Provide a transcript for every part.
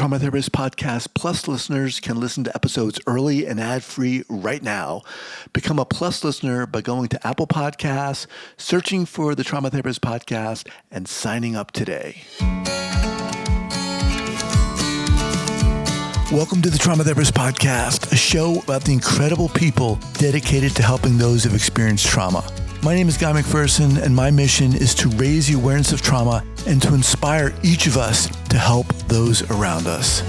Trauma Therapist Podcast Plus listeners can listen to episodes early and ad-free right now. Become a Plus listener by going to Apple Podcasts, searching for the Trauma Therapist Podcast, and signing up today. Welcome to the Trauma Therapist Podcast, a show about the incredible people dedicated to helping those who've experienced trauma. My name is Guy McPherson, and my mission is to raise the awareness of trauma and to inspire each of us to help those around us.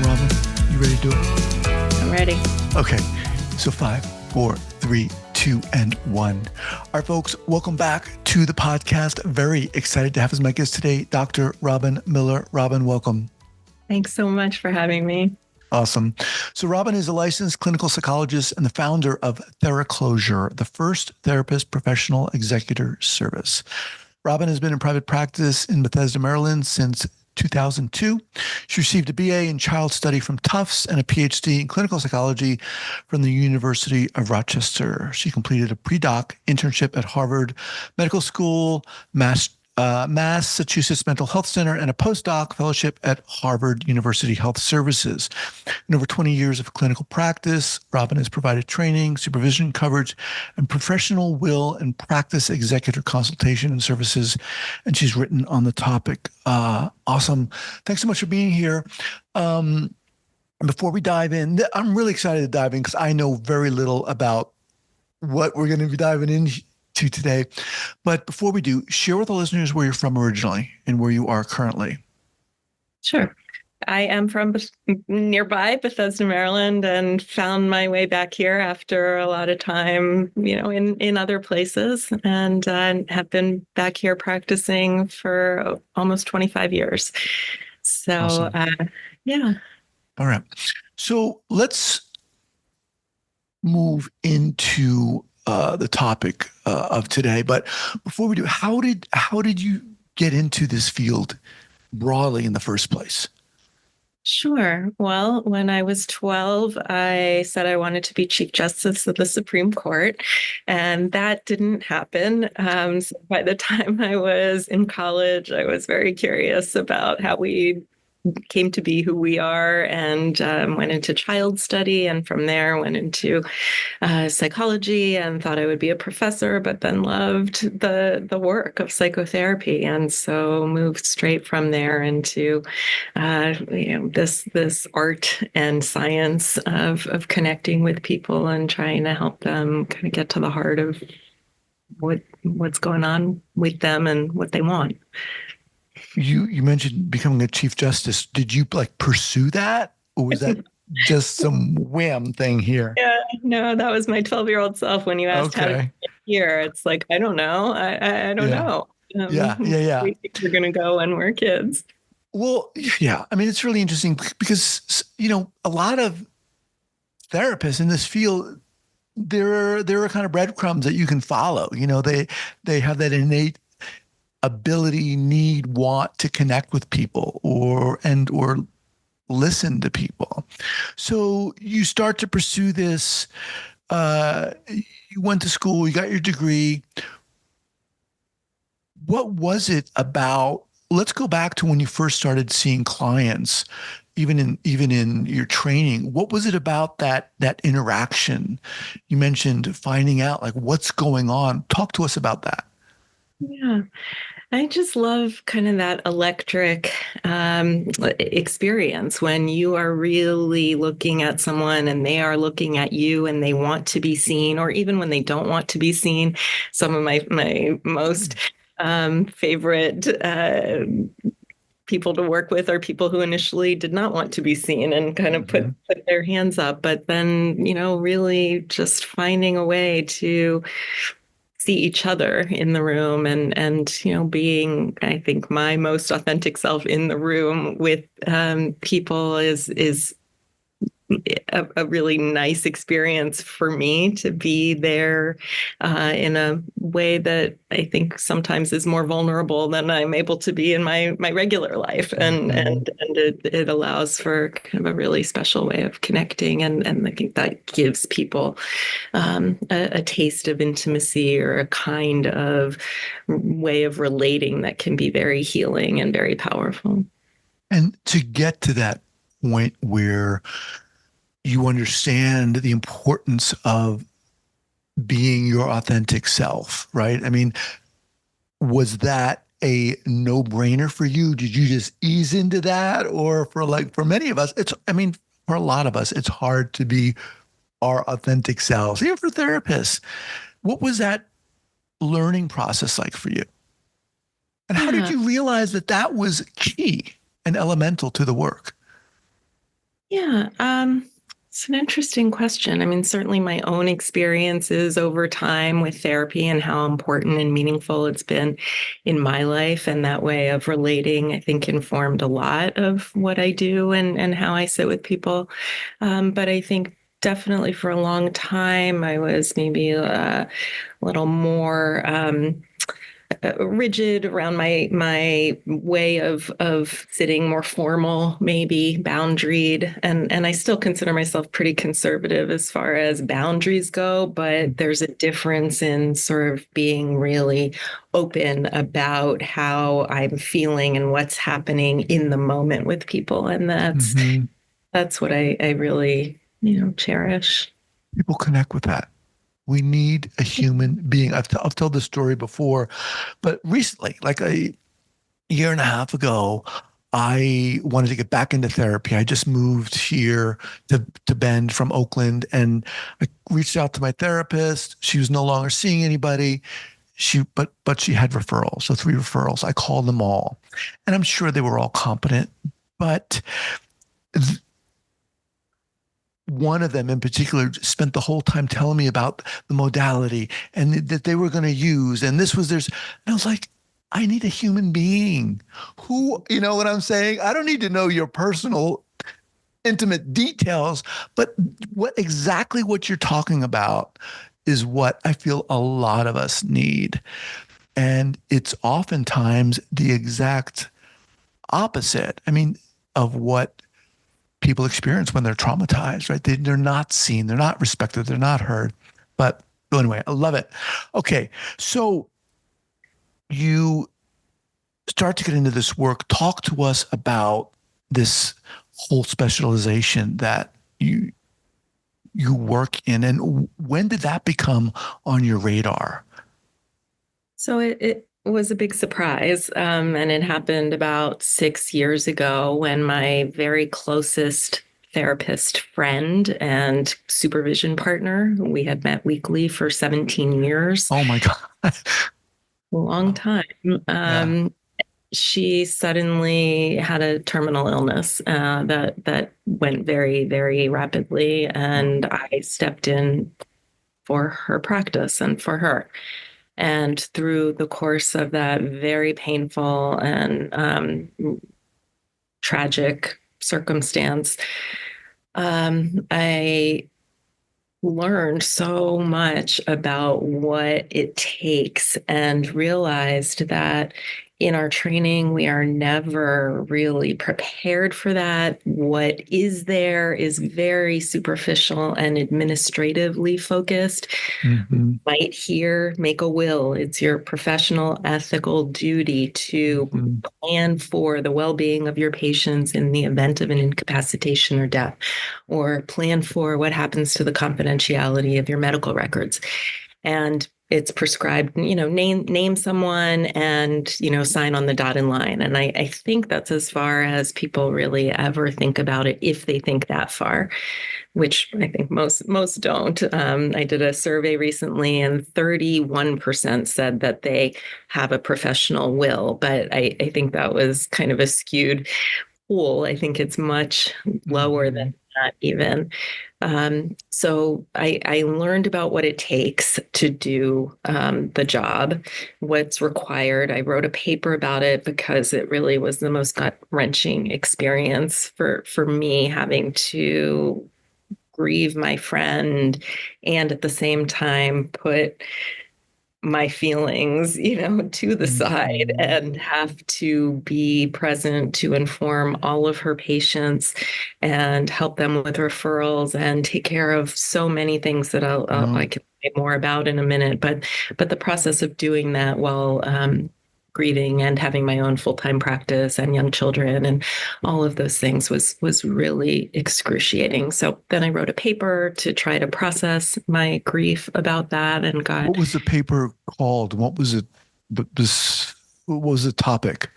Robyn, you ready to do it? I'm ready. Okay, so 5, 4, 3, 2, and 1. All right, folks, welcome back to the podcast. Very excited to have as my guest today, Dr. Robyn Miller. Robyn, welcome. Thanks so much for having me. Awesome. So Robyn is a licensed clinical psychologist and the founder of TheraClosure, the first therapist professional executor service. Robyn has been in private practice in Bethesda, Maryland since 2002. She received a BA in child study from Tufts and a Ph.D. in clinical psychology from the University of Rochester. She completed a pre-doc internship at Harvard Medical School, Massachusetts Mental Health Center, and a postdoc fellowship at Harvard University Health Services. In over 20 years of clinical practice, Robyn has provided training, supervision, coverage, and professional will and practice executor consultation and services, and she's written on the topic. Awesome. Thanks so much for being here. And before we dive in, I'm really excited to dive in because I know very little about what we're going to be diving into today. But before we do, share with the listeners where you're from originally and where you are currently. Sure. I am from nearby Bethesda, Maryland, and found my way back here after a lot of time, in other places, and have been back here practicing for almost 25 years. So, awesome. Yeah. All right. So let's move into the topic of today. But before we do, how did you get into this field broadly in the first place? Sure. Well, when I was 12, I said I wanted to be Chief Justice of the Supreme Court, and that didn't happen. So by the time I was in college, I was very curious about how we came to be who we are, and went into child study, and from there went into psychology and thought I would be a professor, but then loved the work of psychotherapy, and so moved straight from there into this art and science of connecting with people and trying to help them kind of get to the heart of what's going on with them and what they want. You mentioned becoming a Chief Justice. Did you pursue that, or was that just some whim thing here? Yeah, no, that was my 12-year-old self. When you asked how to get here, it's like, I don't know. I don't know. Yeah. We think we're going to go when we're kids. Well, yeah. I mean, it's really interesting because, a lot of therapists in this field, there are kind of breadcrumbs that you can follow. They have that innate ability, need, want to connect with people or listen to people. So you start to pursue this. You went to school, you got your degree. What was it about? Let's go back to when you first started seeing clients, even in your training. What was it about that interaction? You mentioned finding out what's going on. Talk to us about that. Yeah, I just love kind of that electric experience when you are really looking at someone and they are looking at you and they want to be seen, or even when they don't want to be seen. Some of my most favorite people to work with are people who initially did not want to be seen and kind of put their hands up, but then, really just finding a way to see each other in the room and being, I think, my most authentic self in the room with people is a really nice experience for me to be there in a way that I think sometimes is more vulnerable than I'm able to be in my regular life, and Mhm. it allows for kind of a really special way of connecting, and I think that gives people a taste of intimacy or a kind of way of relating that can be very healing and very powerful. And to get to that point where you understand the importance of being your authentic self, right? I mean, was that a no-brainer for you? Did you just ease into that? Or for many of us, I mean, for a lot of us, it's hard to be our authentic selves, even for therapists. What was that learning process like for you? And how did Yeah. you realize that that was key and elemental to the work? Yeah. It's an interesting question. I mean, certainly my own experiences over time with therapy and how important and meaningful it's been in my life, and that way of relating, I think, informed a lot of what I do and how I sit with people. But I think definitely for a long time, I was maybe a little more rigid around my way of sitting, more formal, maybe boundaried, and I still consider myself pretty conservative as far as boundaries go, but there's a difference in sort of being really open about how I'm feeling and what's happening in the moment with people, and Mm-hmm. that's what I really cherish. People connect with that. We need a human being. I've told this story before, but recently, like a year and a half ago, I wanted to get back into therapy. I just moved here to Bend from Oakland, and I reached out to my therapist. She was no longer seeing anybody. But she had referrals, so 3 referrals. I called them all, and I'm sure they were all competent, but one of them in particular spent the whole time telling me about the modality and that they were going to use. And this was theirs. And I was like, I need a human being who, you know what I'm saying? I don't need to know your personal, intimate details, but what you're talking about is what I feel a lot of us need. And it's oftentimes the exact opposite. I mean, of what people experience when they're traumatized, right? They're not seen, they're not respected, they're not heard. But anyway, I love it. Okay, so you start to get into this work. Talk to us about this whole specialization that you work in, and when did that become on your radar? So it was a big surprise. And it happened about 6 years ago when my very closest therapist friend and supervision partner, we had met weekly for 17 years, Oh my God. a long Wow. time. Yeah. She suddenly had a terminal illness that went very, very rapidly, and I stepped in for her practice and for her. And through the course of that very painful and tragic circumstance, I learned so much about what it takes and realized that in our training, we are never really prepared for that. What is there is very superficial and administratively focused. Mm-hmm. Might here make a will. It's your professional ethical duty to Mm-hmm. plan for the well-being of your patients in the event of an incapacitation or death, or plan for what happens to the confidentiality of your medical records. And it's prescribed, name someone and, sign on the dotted line. And I think that's as far as people really ever think about it, if they think that far, which I think most don't. I did a survey recently, and 31% said that they have a professional will, but I think that was kind of a skewed pool. I think it's much lower Mm-hmm. than that even. So I learned about what it takes to do the job, what's required. I wrote a paper about it because it really was the most gut-wrenching experience for me, having to grieve my friend and at the same time put my feelings, to the side Mhm. and have to be present to inform all of her patients and help them with referrals and take care of so many things that I Wow. can say more about in a minute. But the process of doing that while grieving and having my own full-time practice and young children and all of those things was really excruciating. So then I wrote a paper to try to process my grief about that and got. What was the paper called? What was it? What was the topic?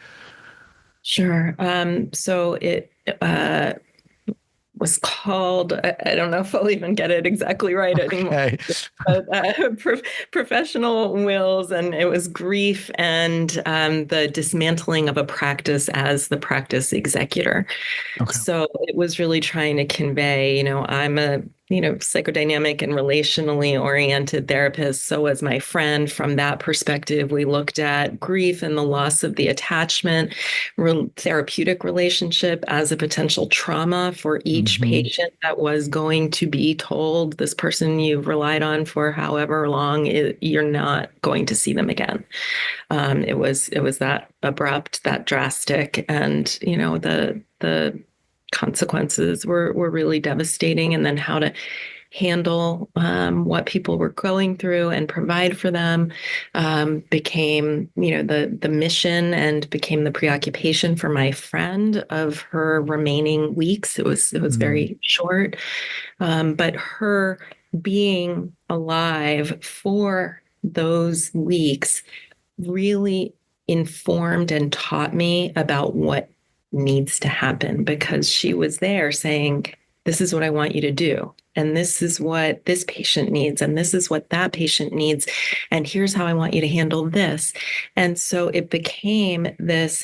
Sure. So it was called, I don't know if I'll even get it exactly right anymore, Okay. but professional wills, and it was grief and the dismantling of a practice as the practice executor. Okay. So it was really trying to convey, I'm a, psychodynamic and relationally oriented therapist. So was my friend. From that perspective, we looked at grief and the loss of the attachment, therapeutic relationship as a potential trauma for each Hmm. patient that was going to be told this person you've relied on for however long, you're not going to see them again. It was that abrupt, that drastic, and the consequences were really devastating. And then how to handle what people were going through and provide for them became the mission and became the preoccupation for my friend of her remaining weeks. It was Mm. very short, but her being alive for those weeks really informed and taught me about what needs to happen, because she was there saying, this is what I want you to do. And this is what this patient needs. And this is what that patient needs. And here's how I want you to handle this. And so it became this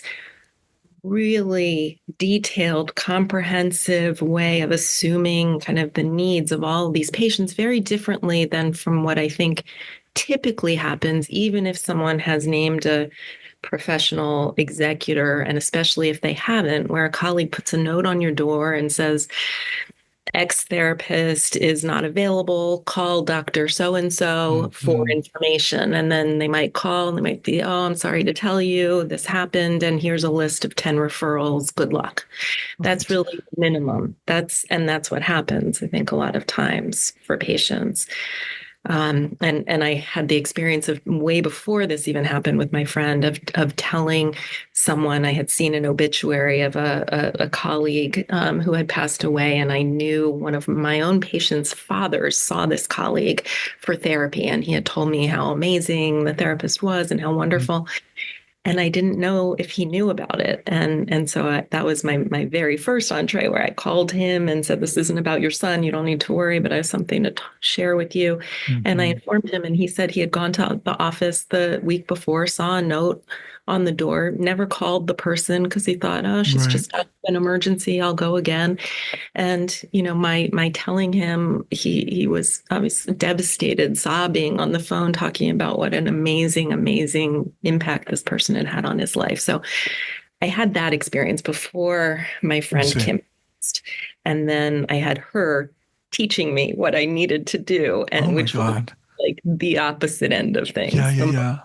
really detailed, comprehensive way of assuming kind of the needs of all of these patients very differently than from what I think typically happens, even if someone has named a professional executor, and especially if they haven't, where a colleague puts a note on your door and says, X therapist is not available, call Dr. So and so for Hmm. information. And then they might call and they might be, oh, I'm sorry to tell you this happened. And here's a list of 10 referrals. Good luck. Okay. That's really minimum. That's what happens, I think, a lot of times for patients. And I had the experience of way before this even happened with my friend of telling someone. I had seen an obituary of a colleague who had passed away, and I knew one of my own patient's fathers saw this colleague for therapy, and he had told me how amazing the therapist was and how wonderful. And I didn't know if he knew about it. And so that was my very first entree, where I called him and said, this isn't about your son. You don't need to worry, but I have something to share with you. And I Hmm. informed him, and he said he had gone to the office the week before, saw a note on the door, never called the person because he thought, oh, she's Right. just got an emergency. I'll go again. And my telling him, he was obviously devastated, sobbing on the phone, talking about what an amazing, amazing impact this person had had on his life. So I had that experience before my I friend see. Kim passed. And then I had her teaching me what I needed to do, Oh and my which was God. like the opposite end of Yeah, things. yeah, yeah.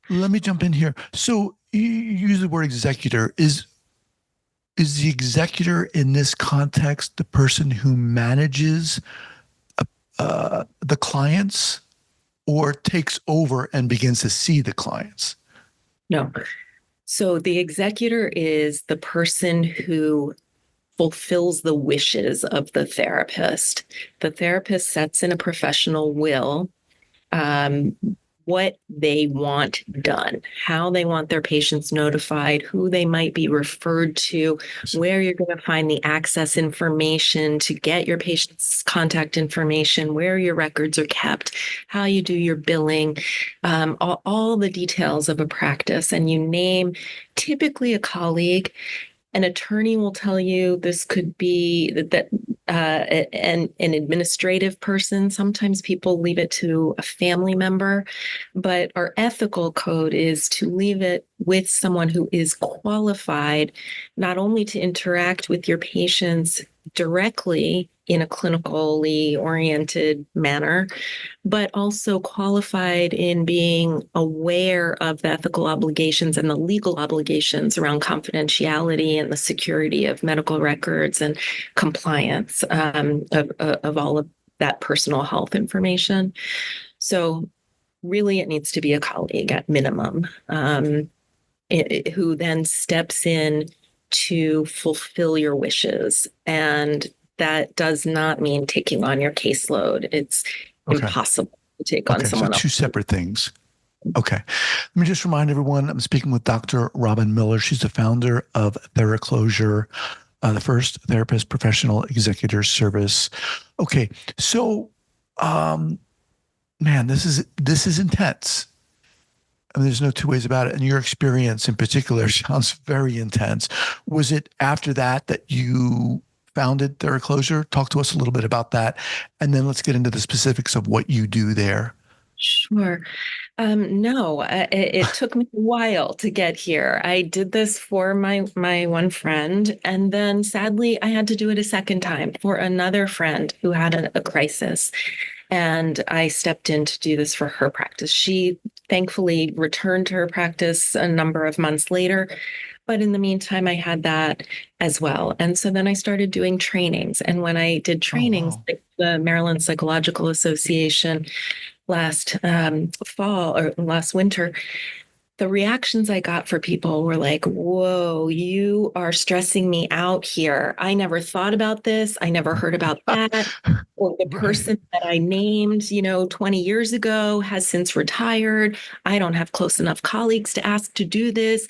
Let me jump in here. So you use the word executor. Is the executor in this context the person who manages the clients or takes over and begins to see the clients? No. So the executor is the person who fulfills the wishes of the therapist. The therapist sets in a professional will um, what they want done, how they want their patients notified, who they might be referred to, where you're going to find the access information to get your patient's contact information, where your records are kept, how you do your billing, all the details of a practice. And you name typically a colleague. An attorney will tell you this could be that an administrative person. Sometimes people leave it to a family member, but our ethical code is to leave it with someone who is qualified not only to interact with your patients directly in a clinically oriented manner, but also qualified in being aware of the ethical obligations and the legal obligations around confidentiality and the security of medical records and compliance of all of that personal health information. So really, it needs to be a colleague at minimum, who then steps in to fulfill your wishes. And that does not mean taking on your caseload. It's impossible to take on So someone else. two separate things. Okay. Let me just remind everyone, I'm speaking with Dr. Robyn Miller. She's the founder of TheraClosure, the first therapist professional executor service. Okay. So, man, this is intense. I mean, there's no two ways about it. And your experience in particular sounds very intense. Was it after that you founded TheraClosure? Talk to us a little bit about that. And then let's get into the specifics of what you do there. Sure. No, it took me a while to get here. I did this for my one friend, and then sadly, I had to do it a second time for another friend who had a crisis. And I stepped in to do this for her practice. She thankfully returned to her practice a number of months later. But in the meantime, I had that as well. And so then I started doing trainings. And when I did trainings, like the Maryland Psychological Association last fall or last winter, the reactions I got for people were like, whoa, you are stressing me out here. I never thought about this. I never heard about that. Or the person that I named, 20 years ago has since retired. I don't have close enough colleagues to ask to do this.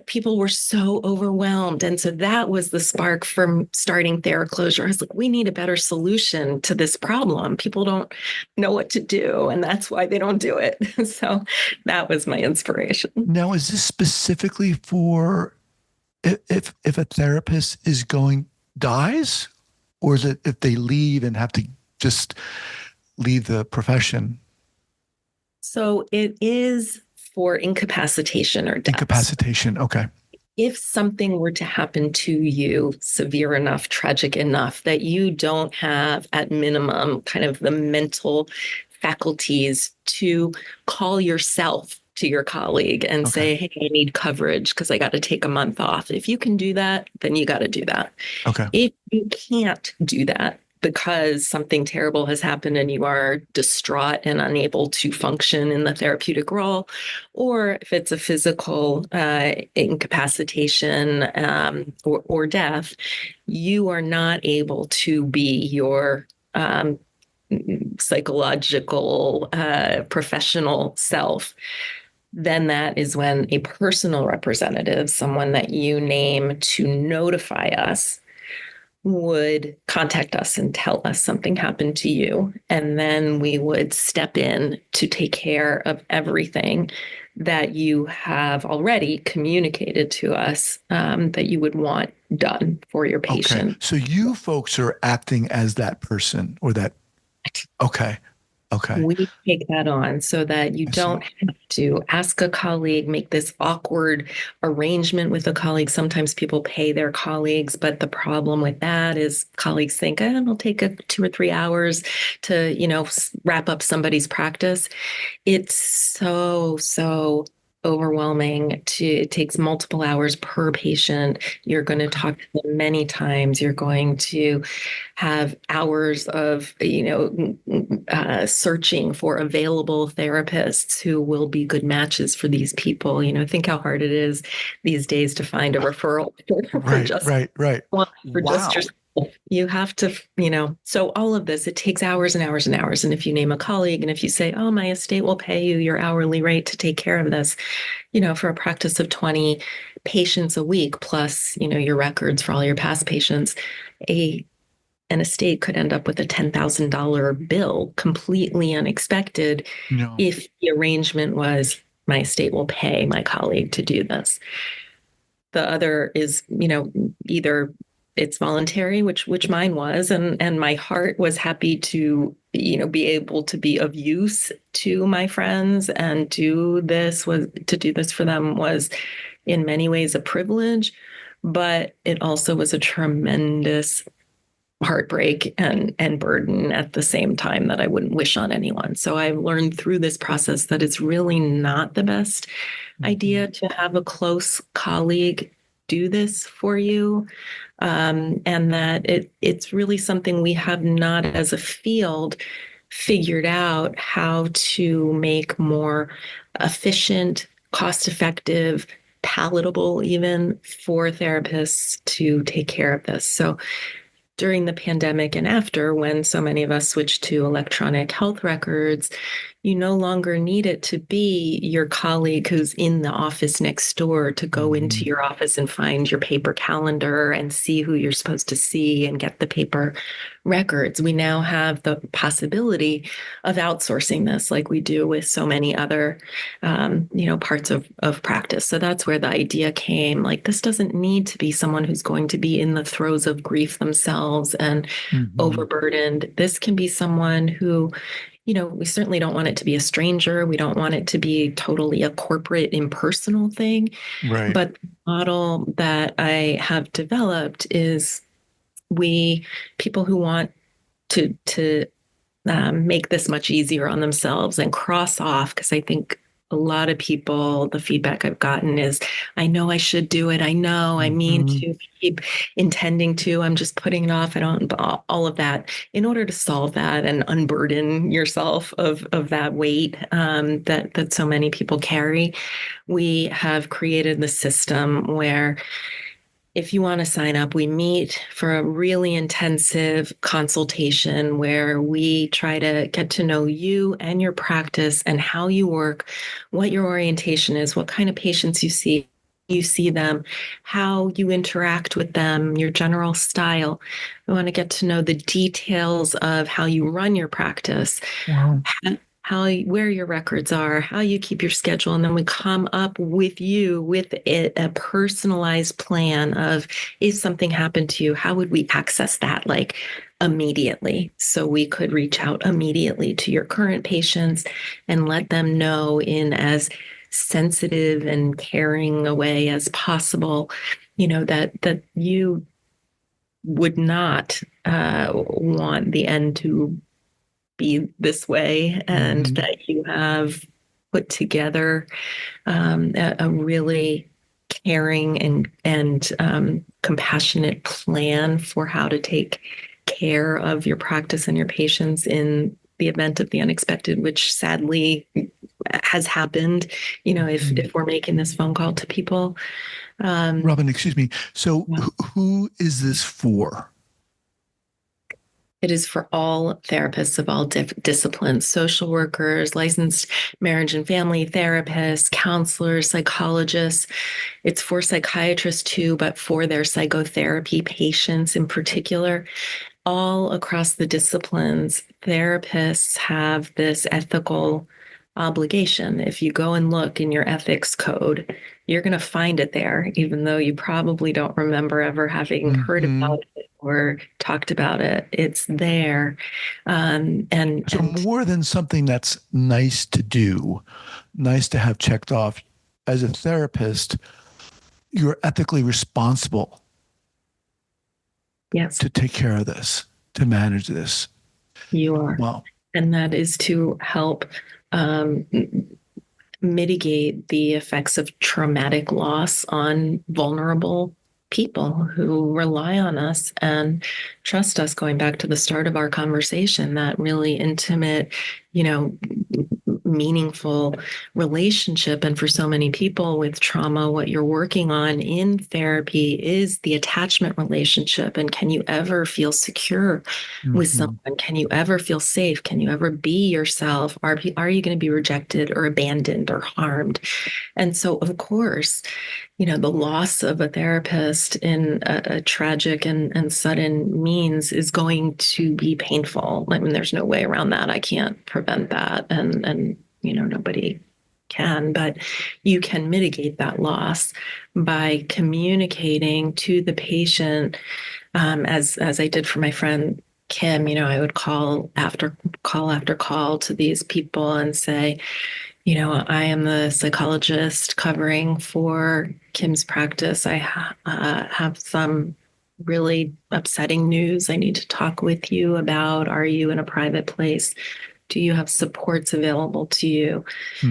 People were so overwhelmed. And so that was the spark from starting TheraClosure. I was like, we need a better solution to this problem. People don't know what to do, and that's why they don't do it. So that was my inspiration. Now, is this specifically for if a therapist dies, or is it if they leave and have to just leave the profession? So it is for incapacitation or death. Incapacitation. Okay. If something were to happen to you, severe enough, tragic enough, that you don't have at minimum kind of the mental faculties to call yourself to your colleague and say, hey, I need coverage because I got to take a month off. If you can do that, then you got to do that. Okay. If you can't do that because something terrible has happened and you are distraught and unable to function in the therapeutic role, or if it's a physical incapacitation or death, you are not able to be your psychological professional self. Then that is when a personal representative, someone that you name to notify us, would contact us and tell us something happened to you. And then we would step in to take care of everything that you have already communicated to us that you would want done for your patient. Okay. So you folks are acting as that person or that. Okay. Okay. We take that on so that you don't have to ask a colleague, make this awkward arrangement with a colleague. Sometimes people pay their colleagues, but the problem with that is colleagues think, it'll take 2 or 3 hours to, wrap up somebody's practice. It's so overwhelming. It takes multiple hours per patient. You're going to talk to them many times. You're going to have hours of, searching for available therapists who will be good matches for these people. Think how hard it is these days to find a referral for just yourself. You have to, so all of this, it takes hours and hours and hours. And if you name a colleague and if you say, oh, my estate will pay you your hourly rate to take care of this, for a practice of 20 patients a week, plus, your records for all your past patients, an estate could end up with a $10,000 bill, completely unexpected, if the arrangement was my estate will pay my colleague to do this. The other is, either it's voluntary, which mine was, and my heart was happy to, be able to be of use to my friends and to do this for them was in many ways a privilege, but it also was a tremendous heartbreak and burden at the same time that I wouldn't wish on anyone. So I learned through this process that it's really not the best idea to have a close colleague do this for you, and that it's really something we have not as a field figured out how to make more efficient, cost effective, palatable even for therapists to take care of this. So during the pandemic and after, when so many of us switched to electronic health records, you no longer need it to be your colleague who's in the office next door to go into your office and find your paper calendar and see who you're supposed to see and get the paper records. We now have the possibility of outsourcing this like we do with so many other parts of practice. So that's where the idea came. Like, this doesn't need to be someone who's going to be in the throes of grief themselves and overburdened. This can be someone who, we certainly don't want it to be a stranger. We don't want it to be totally a corporate, impersonal thing. Right. But the model that I have developed is people who want to make this much easier on themselves and cross off, because I think a lot of people, the feedback I've gotten is, I know I should do it. I know I mean to keep intending to, I'm just putting it off. I don't, all of that. In order to solve that and unburden yourself of that weight that so many people carry, we have created the system where if you want to sign up, we meet for a really intensive consultation where we try to get to know you and your practice and how you work, what your orientation is, what kind of patients you see them, how you interact with them, your general style. We want to get to know the details of how you run your practice. Wow. Where your records are, how you keep your schedule. And then we come up with you with a personalized plan of, if something happened to you, how would we access that like immediately? So we could reach out immediately to your current patients and let them know in as sensitive and caring a way as possible, that you would not want the end to be this way, and that you have put together a really caring and compassionate plan for how to take care of your practice and your patients in the event of the unexpected, which sadly has happened, if we're making this phone call to people. Robyn, excuse me. So who is this for? It is for all therapists of all disciplines, social workers, licensed marriage and family therapists, counselors, psychologists. It's for psychiatrists too, but for their psychotherapy patients in particular. All across the disciplines, therapists have this ethical obligation. If you go and look in your ethics code, you're going to find it there, even though you probably don't remember ever having heard about it or talked about it. It's there. So more than something that's nice to do, nice to have checked off, as a therapist, you're ethically responsible. Yes. To take care of this, to manage this. You are. Wow. And that is to help mitigate the effects of traumatic loss on vulnerable people who rely on us and trust us, going back to the start of our conversation, that really intimate, meaningful relationship. And for so many people with trauma, what you're working on in therapy is the attachment relationship. And can you ever feel secure with someone? Can you ever feel safe? Can you ever be yourself? Are you going to be rejected or abandoned or harmed? And so, of course, the loss of a therapist in a tragic and sudden means is going to be painful. I mean, there's no way around that. I can't prevent that. And nobody can, but you can mitigate that loss by communicating to the patient, as I did for my friend Kim. I would call after call to these people and say, I am the psychologist covering for Kim's practice. I have some really upsetting news I need to talk with you about? Are you in a private place? Do you have supports available to you?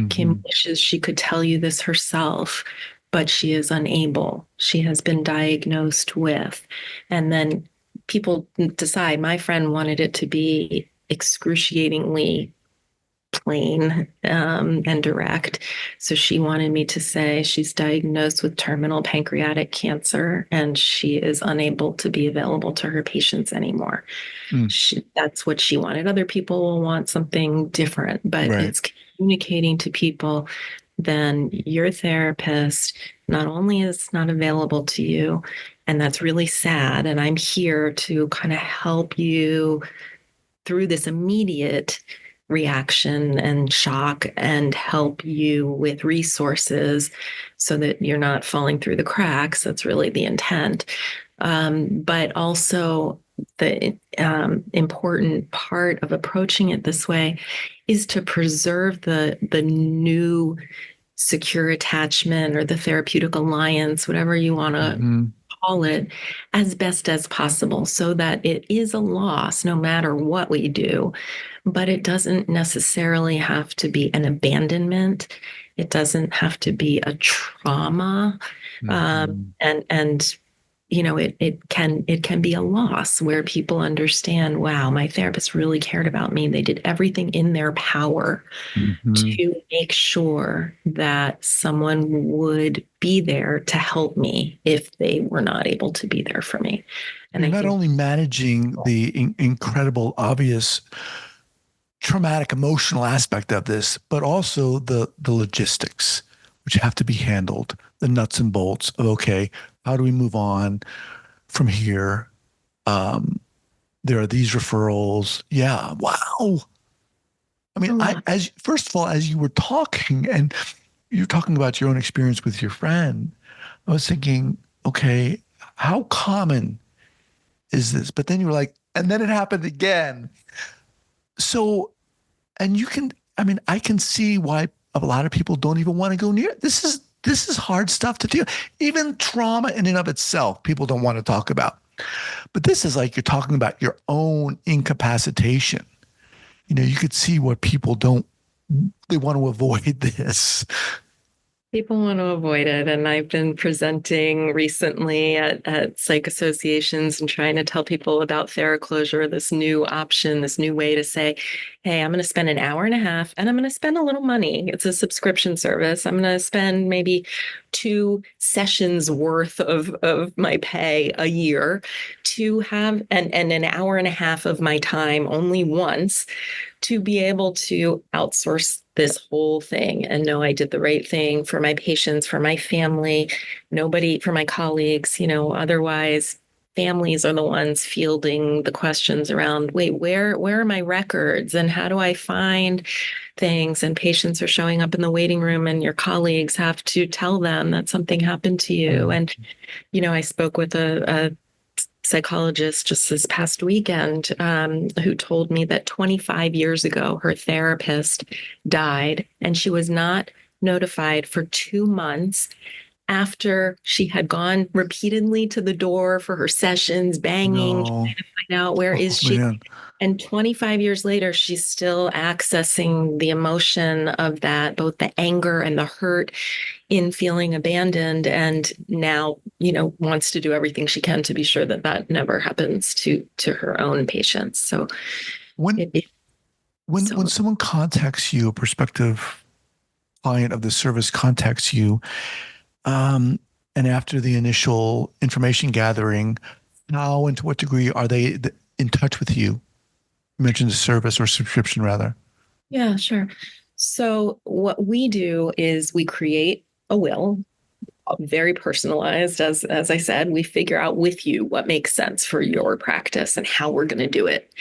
Kim Mhm. wishes she could tell you this herself, but she is unable. She has been diagnosed with. And then people decide. My friend wanted it to be excruciatingly plain and direct. So she wanted me to say she's diagnosed with terminal pancreatic cancer and she is unable to be available to her patients anymore. Mm. That's what she wanted. Other people will want something different, but Right. it's communicating to people. Then your therapist not only is not available to you, and that's really sad. And I'm here to kind of help you through this immediate reaction and shock and help you with resources so that you're not falling through the cracks. That's really the intent. But also, the important part of approaching it this way is to preserve the new secure attachment or the therapeutic alliance, whatever you want to Mhm. call it, as best as possible so that it is a loss no matter what we do, but it doesn't necessarily have to be an abandonment. It doesn't have to be a trauma. Mhm. And it can be a loss where people understand, wow, my therapist really cared about me. They did everything in their power Mhm. to make sure that someone would be there to help me if they were not able to be there for me. And You're I not think, only managing the incredible, obvious traumatic emotional aspect of this, but also the logistics, which have to be handled, the nuts and bolts of okay, how do we move on from here? Um, there are these referrals. Yeah, wow. I it's mean, a I lot. as first of all, as you were talking and you're talking about your own experience with your friend, I was thinking, okay, how common is this? But then you were like, and then it happened again. So, and you can, I mean, I can see why a lot of people don't even want to go near. This is hard stuff to do. Even trauma in and of itself, people don't want to talk about. But this is like you're talking about your own incapacitation. You could see what people don't, they want to avoid this. People want to avoid it. And I've been presenting recently at psych associations and trying to tell people about TheraClosure, this new option, this new way to say, hey, I'm going to spend an hour and a half and I'm going to spend a little money. It's a subscription service. I'm going to spend maybe 2 sessions worth of my pay a year to have and an hour and a half of my time only once to be able to outsource this whole thing and know I did the right thing for my patients, for my family, nobody, for my colleagues. Otherwise families are the ones fielding the questions around, wait, where are my records and how do I find things? And patients are showing up in the waiting room and your colleagues have to tell them that something happened to you. Mm. And I spoke with a psychologist just this past weekend who told me that 25 years ago, her therapist died and she was not notified for 2 months after she had gone repeatedly to the door for her sessions, banging, No. trying to find out where Oh is she. man. And 25 years later, she's still accessing the emotion of that, both the anger and the hurt in feeling abandoned. And now, wants to do everything she can to be sure that that never happens to her own patients. So When it, it when so someone contacts you, a prospective client of the service contacts you, um, and after the initial information gathering, how and to what degree are they in touch with you? You mentioned the service or subscription rather. yeah, sure. So what we do is we create a will, very personalized. As I said, we figure out with you what makes sense for your practice and how we're going to do it.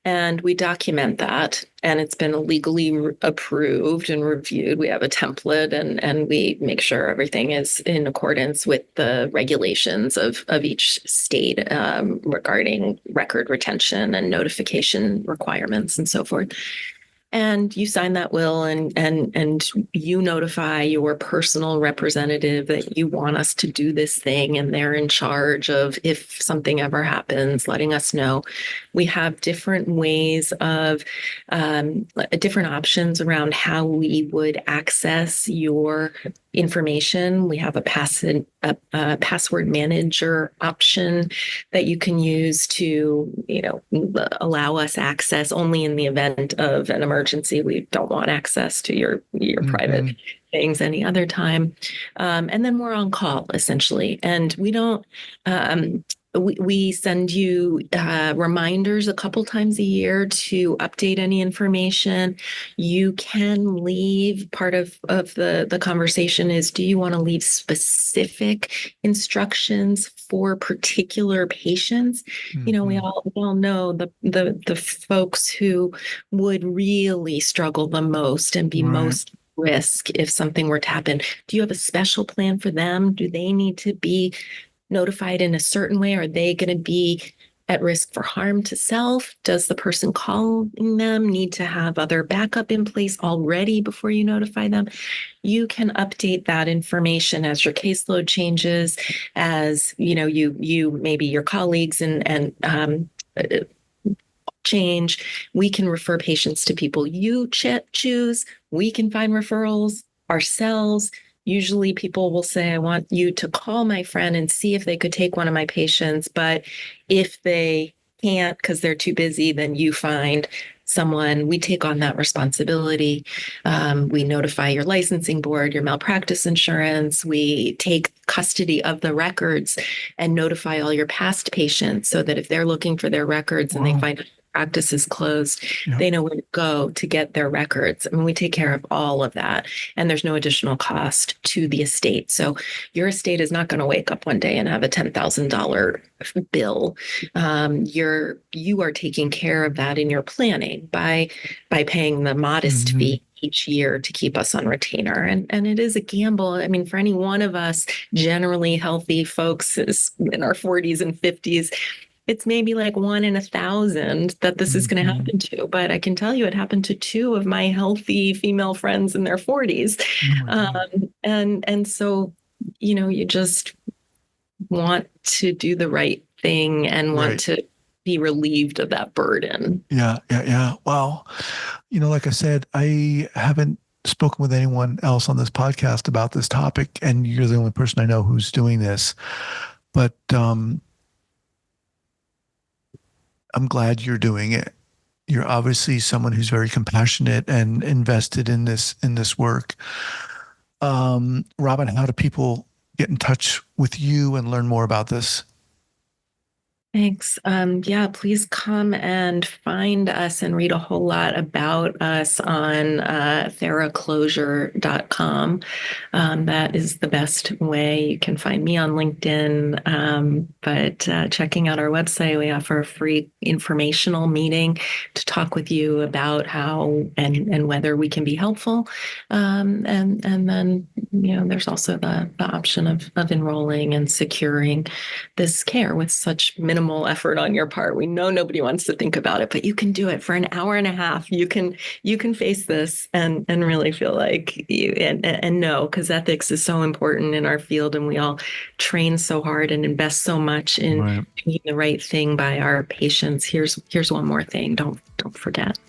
And we document that, and it's been legally approved and reviewed. We have a template, and we make sure everything is in accordance with the regulations of each state regarding record retention and notification requirements and so forth. And you sign that will and you notify your personal representative that you want us to do this thing, and they're in charge of, if something ever happens, letting us know. We have different ways of different options around how we would access your information. We have a password manager option that you can use to, allow us access only in the event of an emergency. We don't want access to your private things any other time. And then we're on call, essentially. And we don't, we send you reminders a couple times a year to update any information. You can leave. Part of the conversation is, do you want to leave specific instructions for particular patients? Mm-hmm. We all know the folks who would really struggle the most and be most risk if something were to happen. Do you have a special plan for them? Do they need to be notified in a certain way? Are they going to be at risk for harm to self? Does the person calling them need to have other backup in place already before you notify them? You can update that information as your caseload changes, as you maybe your colleagues and change. We can refer patients to people you choose. We can find referrals ourselves. Usually people will say, I want you to call my friend and see if they could take one of my patients. But if they can't because they're too busy, then you find someone. We take on that responsibility. We notify your licensing board, your malpractice insurance. We take custody of the records and notify all your past patients so that if they're looking for their records and they find practice is closed, they know where to go to get their records. I mean, we take care of all of that, and there's no additional cost to the estate. So your estate is not going to wake up one day and have a $10,000 bill. You are taking care of that in your planning by paying the modest fee each year to keep us on retainer. And it is a gamble. I mean, for any one of us, generally healthy folks is in our 40s and 50s, it's maybe like 1 in 1,000 that this is going to happen to. But I can tell you it happened to 2 of my healthy female friends in their 40s. And so, you just want to do the right thing and want to be relieved of that burden. Yeah. Wow. Like I said, I haven't spoken with anyone else on this podcast about this topic, and you're the only person I know who's doing this. But I'm glad you're doing it. You're obviously someone who's very compassionate and invested in this work. Robyn, how do people get in touch with you and learn more about this? Thanks. Please come and find us and read a whole lot about us on theraclosure.com. That is the best way. You can find me on LinkedIn, but checking out our website, we offer a free informational meeting to talk with you about how and whether we can be helpful. And then, there's also the option of enrolling and securing this care with such minimal effort on your part. We know nobody wants to think about it, but you can do it for an hour and a half. You can face this and really feel like you and know, because ethics is so important in our field, and we all train so hard and invest so much in doing the right thing by our patients. Here's one more thing. Don't forget.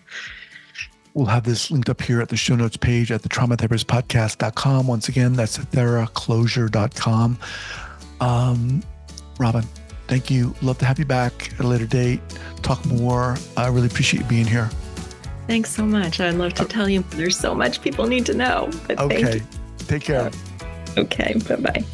We'll have this linked up here at the show notes page at the traumatherapistpodcast.com. Once again, that's theraclosure.com. Robyn, thank you. Love to have you back at a later date. Talk more. I really appreciate you being here. Thanks so much. I'd love to tell you. There's so much people need to know. But okay. Take care. Okay. Bye-bye.